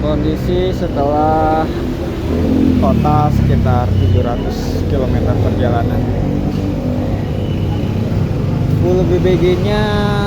Kondisi setelah total sekitar 700 km perjalanan, full BBG-nya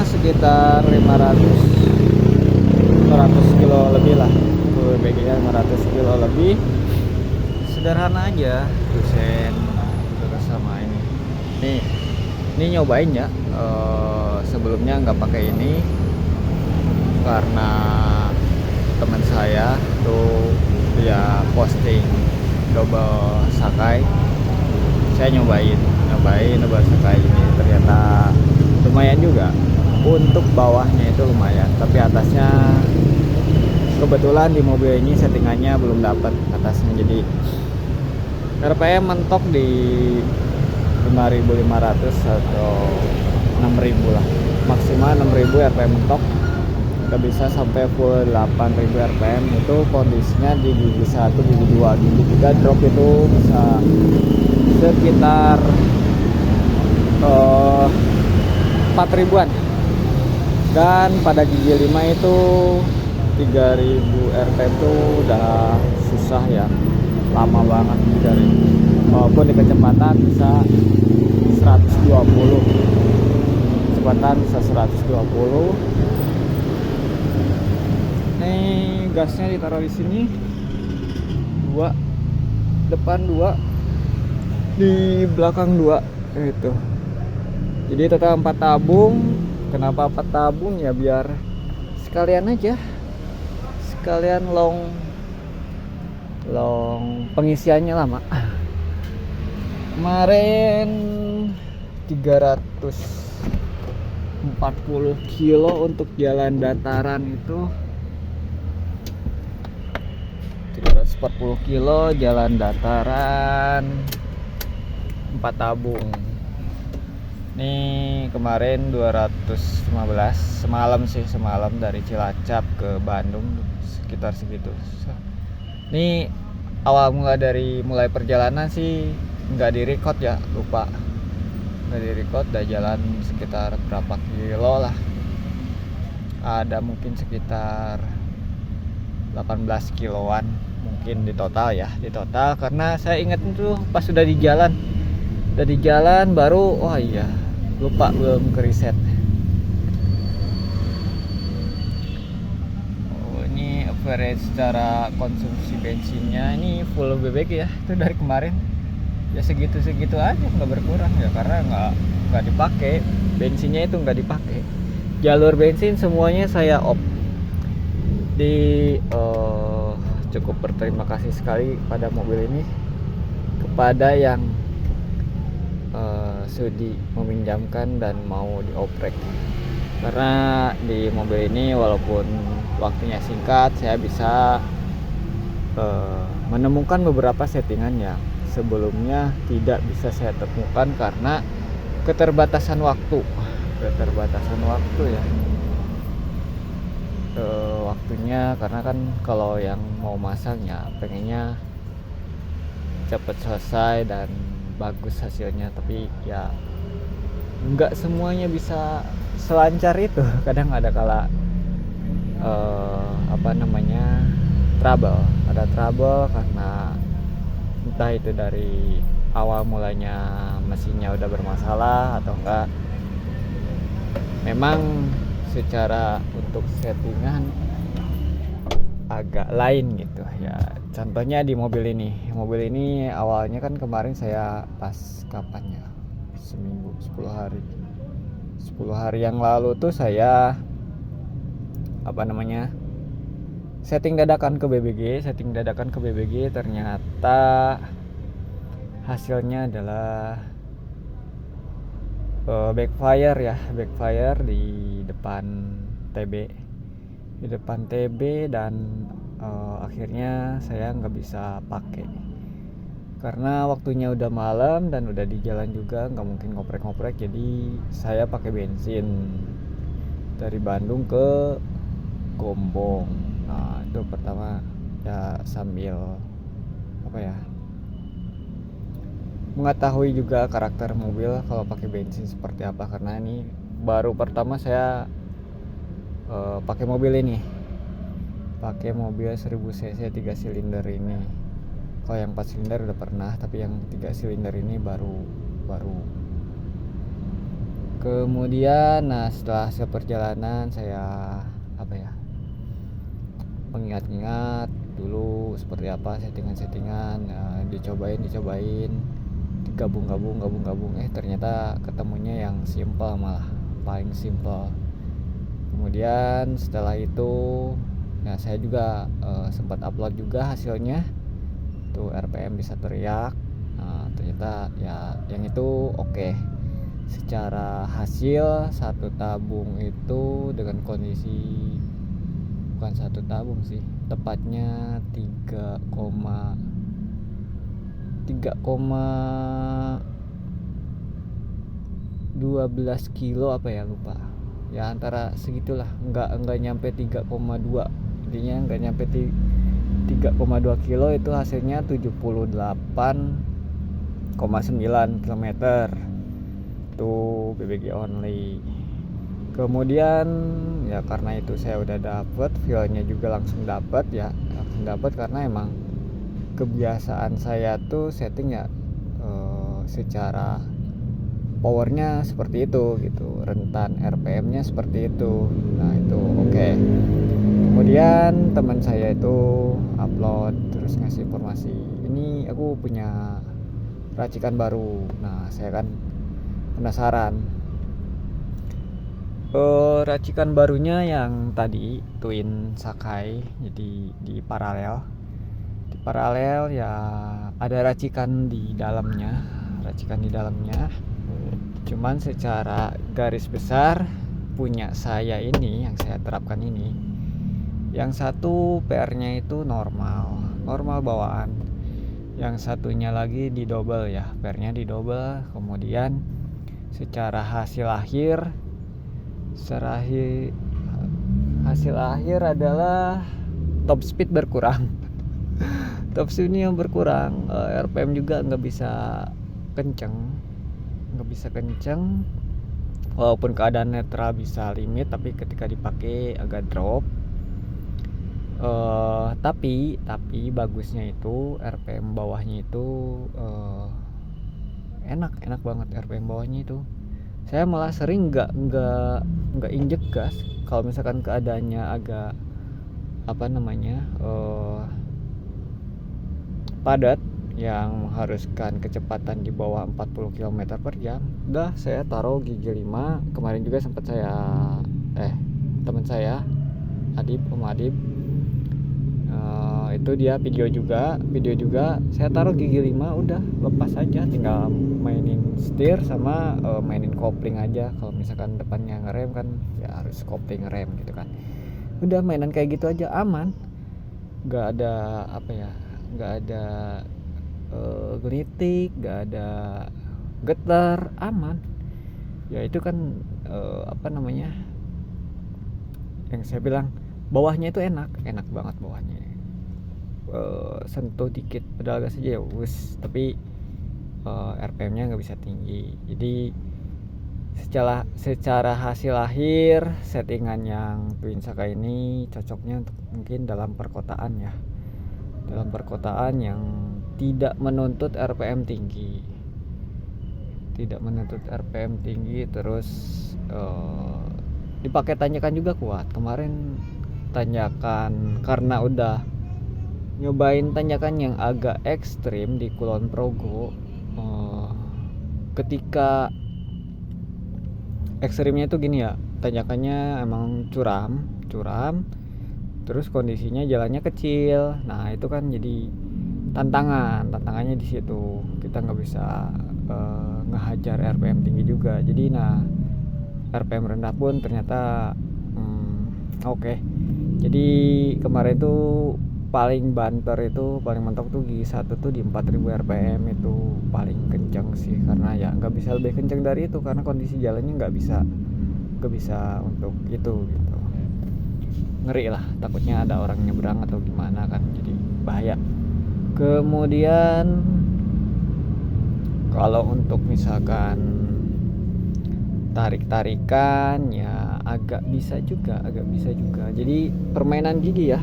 sekitar 500 kilo lebih lah. Full BBG-nya 500 kilo lebih. Sederhana aja, Dusen terus sama ini. Ini nyobain ya. Sebelumnya nggak pakai ini karena teman saya tuh dia posting double Sakai. Saya nyobain double Sakai ini, ternyata lumayan juga. Untuk bawahnya itu lumayan, tapi atasnya kebetulan di mobil ini settingannya belum dapat atasnya, jadi RPM mentok di 5.500 atau 6.000 lah, maksimal 6.000 RPM mentok. Nggak bisa sampai full 8.000 RPM. Itu kondisinya di gigi 1, gigi 2, gigi 3 drop itu bisa sekitar 4.000-an, dan pada gigi 5 itu 3.000 RPM itu udah susah ya, lama banget dari, walaupun di kecepatan bisa 120, kecepatan bisa 120. Nih gasnya ditaruh di sini, 2 depan, 2 di belakang, 2 itu. Jadi total 4 tabung. Kenapa 4 tabung ya, biar sekalian aja, sekalian long pengisiannya lama. Kemarin 340 kilo untuk jalan dataran itu, 340 kilo jalan dataran 4 tabung. Nih kemarin 215 semalam dari Cilacap ke Bandung sekitar segitu. Nih awal mulai perjalanan sih nggak direcord ya, lupa nggak direcord. Udah jalan sekitar berapa kilo lah, ada mungkin sekitar 18 kiloan mungkin di total karena saya ingat itu pas udah di jalan baru, oh iya lupa, belum ke riset. Ini average secara konsumsi bensinnya, ini full BBG ya, itu dari kemarin ya segitu aja, nggak berkurang ya, karena nggak dipakai bensinnya, itu nggak dipakai. Jalur bensin semuanya saya off. Cukup berterima kasih sekali pada mobil ini, kepada yang sudi meminjamkan dan mau dioprek. Karena di mobil ini walaupun waktunya singkat, saya bisa menemukan beberapa settingan yang sebelumnya tidak bisa saya temukan karena keterbatasan waktu ya. Waktunya, karena kan kalau yang mau masangnya pengennya cepet selesai dan bagus hasilnya, tapi ya nggak semuanya bisa selancar itu. Kadang ada kala trouble karena entah itu dari awal mulanya mesinnya udah bermasalah atau enggak memang secara untuk settingan agak lain gitu ya. Contohnya di mobil ini awalnya kan kemarin saya pas kapan ya, seminggu 10 hari yang lalu tuh saya setting dadakan ke BBG. Ternyata hasilnya adalah backfire di depan TB, dan akhirnya saya nggak bisa pakai karena waktunya udah malam dan udah di jalan juga, nggak mungkin ngoprek. Jadi saya pakai bensin dari Bandung ke Gombong. Nah itu pertama ya, sambil mengetahui juga karakter mobil kalau pakai bensin seperti apa, karena ini baru pertama saya pakai mobil ini pakai mobil 1000 cc 3 silinder ini. Kalau yang 4 silinder udah pernah, tapi yang 3 silinder ini baru. Kemudian setelah seperjalanan saya mengingat-ingat dulu seperti apa settingan, dicobain, digabung, ternyata ketemunya yang simple, malah paling simple. Kemudian setelah itu saya juga sempat upload juga hasilnya tuh, RPM bisa teriak. Ternyata ya yang itu oke. Secara hasil satu tabung itu dengan kondisi, bukan satu tabung sih, tepatnya 3,12 kilo lupa ya, antara segitulah, enggak nyampe 3,2, intinya enggak nyampe 3,2 kilo. Itu hasilnya 78,9 km tuh BBG only. Kemudian ya karena itu saya udah dapet feel-nya juga langsung dapet karena emang kebiasaan saya tuh setting ya secara powernya seperti itu gitu, rentan RPM-nya seperti itu. Nah itu oke. Kemudian teman saya itu upload terus ngasih informasi, ini aku punya racikan baru. Nah saya kan penasaran. Racikan barunya yang tadi Twin Sakai, jadi di paralel ya ada racikan di dalamnya. Cuman secara garis besar punya saya ini yang saya terapkan ini, yang satu PR-nya itu normal bawaan, yang satunya lagi di double ya, PR-nya di double. Kemudian secara hasil akhir adalah top speed berkurang. Top speed-nya berkurang, RPM juga nggak bisa kenceng, walaupun keadaan netral bisa limit, tapi ketika dipakai agak drop. Tapi bagusnya itu RPM bawahnya itu enak banget. RPM bawahnya itu saya malah sering nggak injek gas kalau misalkan keadaannya agak padat yang mengharuskan kecepatan di bawah 40 km per jam. Udah saya taruh gigi 5. Kemarin juga sempat teman saya Adib itu dia video juga saya taruh gigi 5, udah lepas aja, tinggal mainin setir sama mainin kopling aja. Kalau misalkan depannya ngerem kan ya harus kopling ngerem gitu kan. Udah mainan kayak gitu aja, aman, nggak ada gelitik, nggak ada getar, aman ya. Itu kan yang saya bilang bawahnya itu enak banget bawahnya. Sentuh dikit pedal gas aja ya tapi RPM-nya nggak bisa tinggi. Jadi secara hasil akhir settingan yang Twin Sakai ini cocoknya untuk mungkin dalam perkotaan yang tidak menuntut RPM tinggi, terus dipakai tanjakan juga kuat. Kemarin tanjakan, karena udah nyobain tanjakan yang agak ekstrim di Kulon Progo, ketika ekstrimnya itu gini ya, tanjakannya emang curam, terus kondisinya jalannya kecil. Nah itu kan jadi tantangannya di situ, kita nggak bisa ngehajar RPM tinggi juga. Jadi RPM rendah pun ternyata oke. Jadi kemarin tuh paling mentok tuh gigi 1 tuh di 4000 RPM, itu paling kencang sih, karena ya nggak bisa lebih kencang dari itu karena kondisi jalannya nggak bisa untuk itu gitu. Ngeri lah, takutnya ada orang nyebrang atau gimana kan, jadi bahaya. Kemudian kalau untuk misalkan tarik-tarikan ya agak bisa juga. Jadi permainan gigi ya.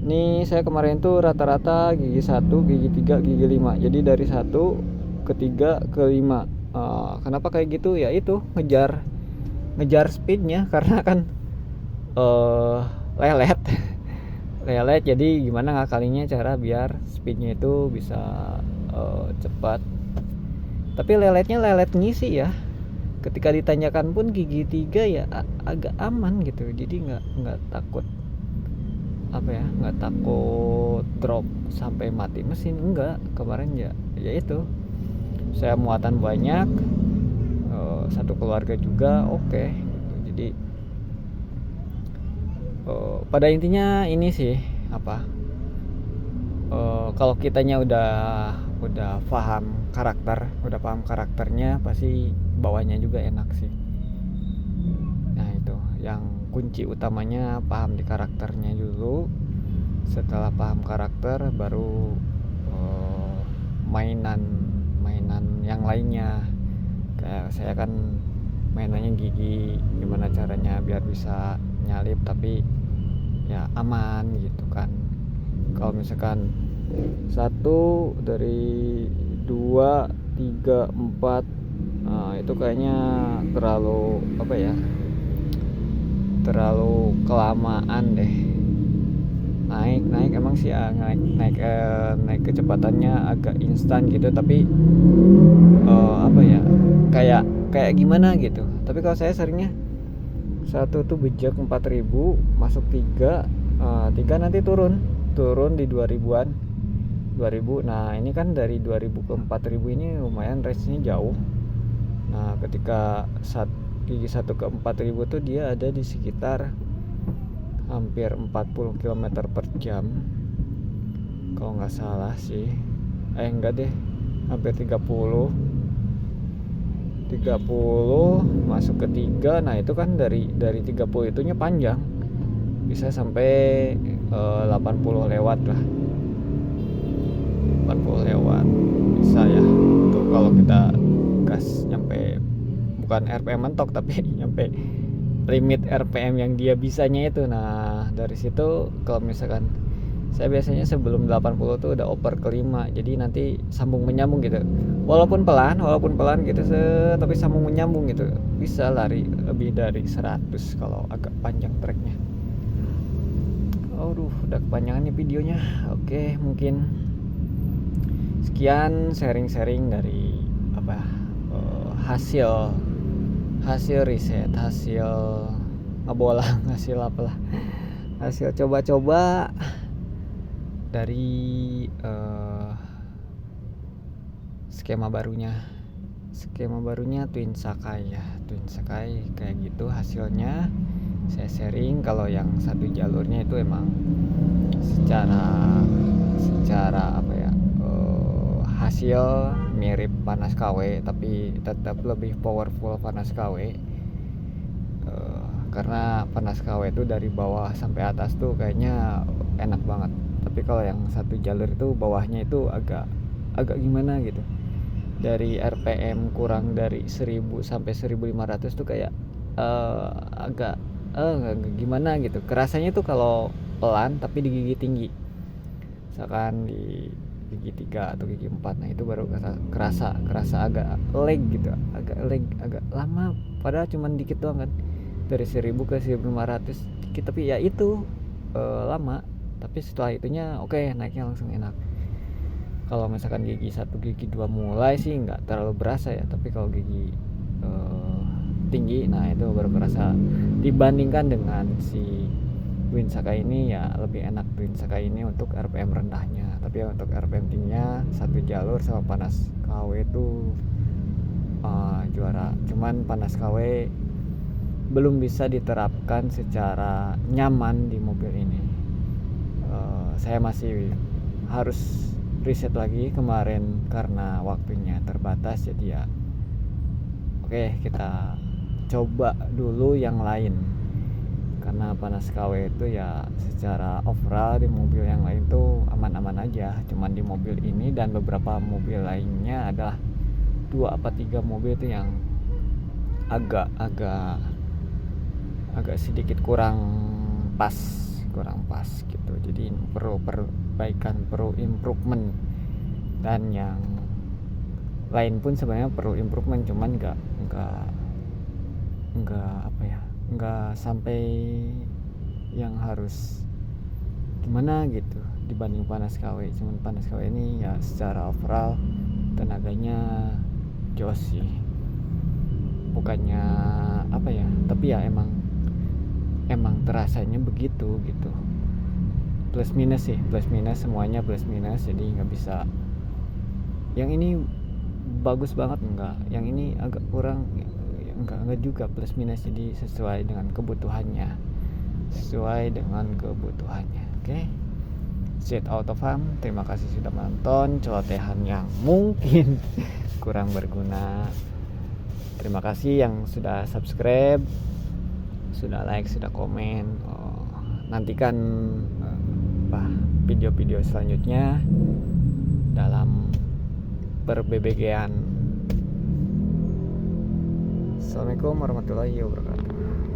Nih saya kemarin tuh rata-rata gigi 1, gigi 3, gigi 5. Jadi dari 1 ke 3 ke 5. Kenapa kayak gitu? Ya itu ngejar speednya karena kan lelet. Lelet, jadi gimana ngakalinya cara biar speednya itu bisa cepat. Tapi leletnya lelet ngisi ya. Ketika ditanyakan pun gigi 3 ya agak aman gitu. Jadi nggak takut nggak takut drop sampai mati mesin, enggak. Kemarin ya itu saya muatan banyak, satu keluarga juga, oke gitu. Jadi pada intinya ini sih kalau kitanya udah paham karakternya, pasti bawahnya juga enak sih. Nah itu yang kunci utamanya, paham di karakternya dulu. Setelah paham karakter baru mainan yang lainnya. Kayak saya kan mainannya gigi, gimana caranya biar bisa nyalip tapi ya aman gitu kan. Kalau misalkan 1 dari 2, 3, 4, nah itu kayaknya terlalu kelamaan deh. Naik emang sih ya, naik kecepatannya agak instan gitu, tapi kayak gimana gitu. Tapi kalau saya seringnya 1 tuh bejek 4.000, masuk 3, 3 nanti turun di 2000-an. Nah ini kan dari 2000 ke 4000 ini lumayan range-nya jauh. Nah ketika gigi 1 ke 4000 tuh dia ada di sekitar hampir 40 km per jam kalau nggak salah sih. Enggak deh, hampir 30 masuk ke 3. Nah itu kan dari 30 itunya panjang, bisa sampai 80 lewat lah. 80 lewat bisa ya tuh kalau kita gas nyampe, bukan RPM mentok tapi nyampe limit RPM yang dia bisanya itu. Nah dari situ kalau misalkan saya biasanya sebelum 80 tuh udah oper ke 5, jadi nanti sambung menyambung gitu, walaupun pelan gitu tapi sambung menyambung gitu, bisa lari lebih dari 100 kalau agak panjang treknya. Aduh udah kepanjangan nih videonya. Oke, mungkin sekian sharing dari hasil riset, hasil ngebolang, hasil coba-coba dari skema barunya Twin Sakai ya. Twin Sakai kayak gitu hasilnya saya sharing. Kalau yang satu jalurnya itu emang secara hasil mirip Panas KW, tapi tetap lebih powerful Panas KW. Karena Panas KW itu dari bawah sampai atas tuh kayaknya enak banget. Tapi kalau yang satu jalur itu bawahnya itu agak gimana gitu. Dari RPM kurang dari 1000 sampai 1500 tuh kayak agak gimana gitu. Kerasanya tuh kalau pelan tapi di gigi tinggi. Misalkan di gigi 3 atau gigi 4, nah itu baru kerasa agak lag gitu, agak lama, padahal cuma dikit doang kan, dari 1000 ke 1500 dikit, tapi ya itu lama. Tapi setelah itunya oke, naiknya langsung enak. Kalau misalkan gigi 1, gigi 2 mulai sih nggak terlalu berasa ya, tapi kalau gigi tinggi, nah itu baru berasa. Dibandingkan dengan si Twin Sakai ini ya lebih enak Twin Sakai ini untuk RPM rendahnya, tapi untuk RPM tingginya satu jalur sama Panas KW itu juara. Cuman Panas KW belum bisa diterapkan secara nyaman di mobil ini. Saya masih harus riset lagi kemarin karena waktunya terbatas, jadi ya oke, kita coba dulu yang lain. Karena Panas KW itu ya secara overall di mobil yang lain tuh aman-aman aja. Cuman di mobil ini dan beberapa mobil lainnya adalah 2 apa 3 mobil itu yang agak sedikit kurang pas gitu. jadi perlu perbaikan, perlu improvement, dan yang lain pun sebenarnya perlu improvement, cuman nggak sampai yang harus gimana gitu dibanding Panas KW. Cuman Panas KW ini ya secara overall tenaganya jos sih, bukannya tapi ya emang terasanya begitu gitu, plus minus semuanya plus minus, jadi nggak bisa yang ini bagus banget enggak, yang ini agak kurang enggak juga, plus minus, jadi sesuai dengan kebutuhannya. Oke. Shit out of farm, terima kasih sudah menonton celotehan yang mungkin kurang berguna. Terima kasih yang sudah subscribe, sudah like, sudah komen. Nantikan video-video selanjutnya dalam per-BBG-an. Assalamualaikum warahmatullahi wabarakatuh.